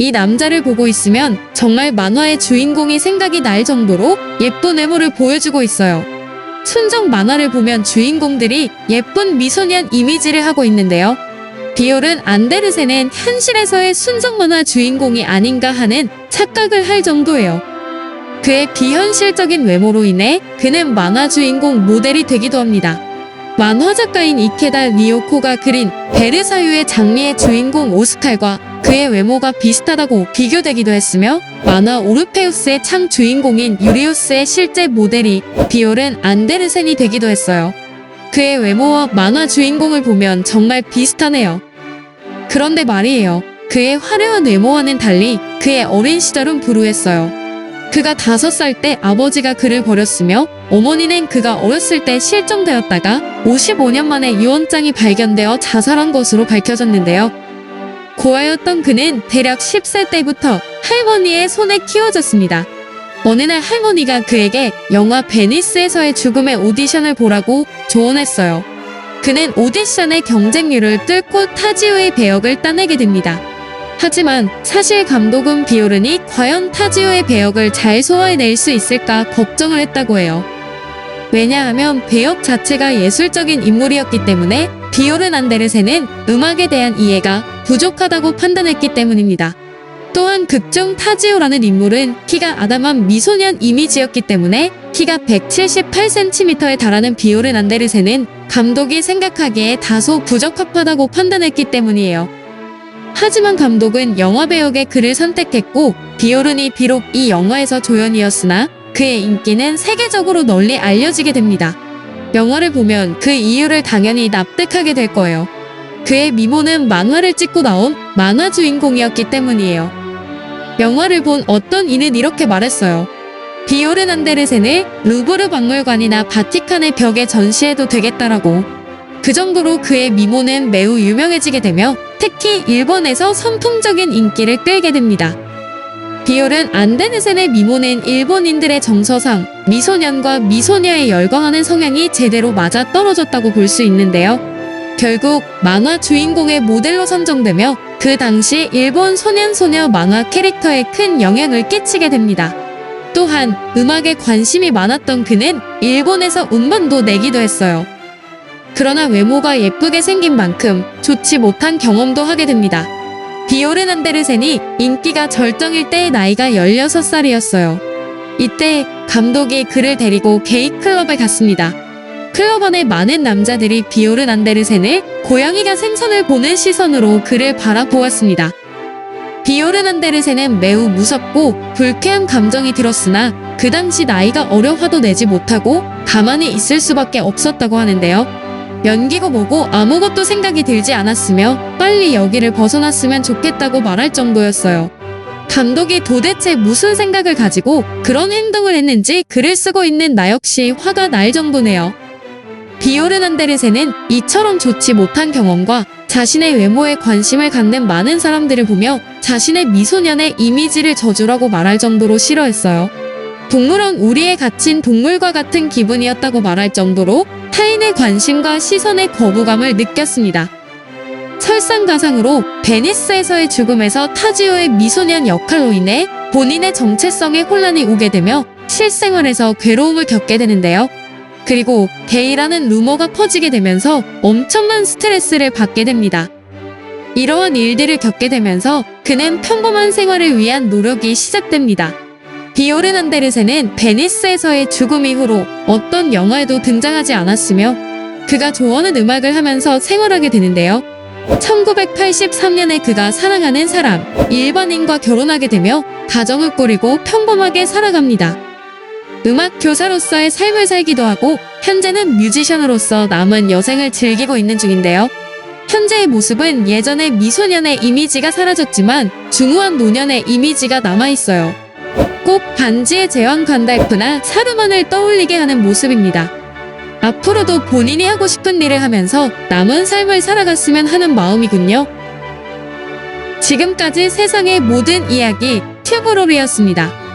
이 남자를 보고 있으면 정말 만화의 주인공이 생각이 날 정도로 예쁜 외모를 보여주고 있어요. 순정 만화를 보면 주인공들이 예쁜 미소년 이미지를 하고 있는데요. 비올은 안데르센은 현실에서의 순정 만화 주인공이 아닌가 하는 착각을 할 정도예요. 그의 비현실적인 외모로 인해 그는 만화 주인공 모델이 되기도 합니다. 만화 작가인 이케다 리오코가 그린 베르사유의 장미의 주인공 오스칼과 그의 외모가 비슷하다고 비교되기도 했으며, 만화 오르페우스의 창 주인공인 유리우스의 실제 모델이 비올은 안데르센이 되기도 했어요. 그의 외모와 만화 주인공을 보면 정말 비슷하네요. 그런데 말이에요. 그의 화려한 외모와는 달리 그의 어린 시절은 불우했어요. 그가 5살 때 아버지가 그를 버렸으며, 어머니는 그가 어렸을 때 실종되었다가 55년 만에 유언장이 발견되어 자살한 것으로 밝혀졌는데요. 고아였던 그는 대략 10세 때부터 할머니의 손에 키워졌습니다. 어느 날 할머니가 그에게 영화 베니스에서의 죽음의 오디션을 보라고 조언했어요. 그는 오디션의 경쟁률을 뚫고 타지오의 배역을 따내게 됩니다. 하지만 사실 감독은 비오른이 과연 타지오의 배역을 잘 소화해낼 수 있을까 걱정을 했다고 해요. 왜냐하면 배역 자체가 예술적인 인물이었기 때문에 비오른 안데르센은 음악에 대한 이해가 부족하다고 판단했기 때문입니다. 또한 극중 타지오라는 인물은 키가 아담한 미소년 이미지였기 때문에 키가 178cm에 달하는 비오른 안데르센은 감독이 생각하기에 다소 부적합하다고 판단했기 때문이에요. 하지만 감독은 영화 배역의 그를 선택했고, 비오른이 비록 이 영화에서 조연이었으나 그의 인기는 세계적으로 널리 알려지게 됩니다. 영화를 보면 그 이유를 당연히 납득하게 될 거예요. 그의 미모는 만화를 찍고 나온 만화 주인공이었기 때문이에요. 영화를 본 어떤 이는 이렇게 말했어요. 비오른 안데르센을 루브르 박물관이나 바티칸의 벽에 전시해도 되겠다라고. 그 정도로 그의 미모는 매우 유명해지게 되며 특히 일본에서 선풍적인 인기를 끌게 됩니다. 비올은 안데르센의 미모는 일본인들의 정서상 미소년과 미소녀에 열광하는 성향이 제대로 맞아떨어졌다고 볼 수 있는데요. 결국 만화 주인공의 모델로 선정되며 그 당시 일본 소년소녀 만화 캐릭터에 큰 영향을 끼치게 됩니다. 또한 음악에 관심이 많았던 그는 일본에서 음반도 내기도 했어요. 그러나 외모가 예쁘게 생긴 만큼 좋지 못한 경험도 하게 됩니다. 비오른 안데르센이 인기가 절정일 때의 나이가 16살이었어요. 이때 감독이 그를 데리고 게이클럽에 갔습니다. 클럽 안에 많은 남자들이 비오른 안데르센을 고양이가 생선을 보는 시선으로 그를 바라보았습니다. 비오른 안데르센은 매우 무섭고 불쾌한 감정이 들었으나 그 당시 나이가 어려 화도 내지 못하고 가만히 있을 수밖에 없었다고 하는데요. 연기고 뭐고 아무것도 생각이 들지 않았으며 빨리 여기를 벗어났으면 좋겠다고 말할 정도였어요. 감독이 도대체 무슨 생각을 가지고 그런 행동을 했는지 글을 쓰고 있는 나 역시 화가 날 정도네요. 비오른 안데르센은 이처럼 좋지 못한 경험과 자신의 외모에 관심을 갖는 많은 사람들을 보며 자신의 미소년의 이미지를 저주라고 말할 정도로 싫어했어요. 동물원 우리에 갇힌 동물과 같은 기분이었다고 말할 정도로 타인의 관심과 시선의 거부감을 느꼈습니다. 설상가상으로 베니스에서의 죽음에서 타지오의 미소년 역할로 인해 본인의 정체성에 혼란이 오게 되며 실생활에서 괴로움을 겪게 되는데요. 그리고 게이라는 루머가 퍼지게 되면서 엄청난 스트레스를 받게 됩니다. 이러한 일들을 겪게 되면서 그는 평범한 생활을 위한 노력이 시작됩니다. 비오른 안데르센은 베니스에서의 죽음 이후로 어떤 영화에도 등장하지 않았으며 그가 좋아하는 음악을 하면서 생활하게 되는데요. 1983년에 그가 사랑하는 사람, 일반인과 결혼하게 되며 가정을 꾸리고 평범하게 살아갑니다. 음악 교사로서의 삶을 살기도 하고 현재는 뮤지션으로서 남은 여생을 즐기고 있는 중인데요. 현재의 모습은 예전의 미소년의 이미지가 사라졌지만 중후한 노년의 이미지가 남아있어요. 꼭 반지의 제왕 간달프나 사르만을 떠올리게 하는 모습입니다. 앞으로도 본인이 하고 싶은 일을 하면서 남은 삶을 살아갔으면 하는 마음이군요. 지금까지 세상의 모든 이야기 튜브롤이었습니다.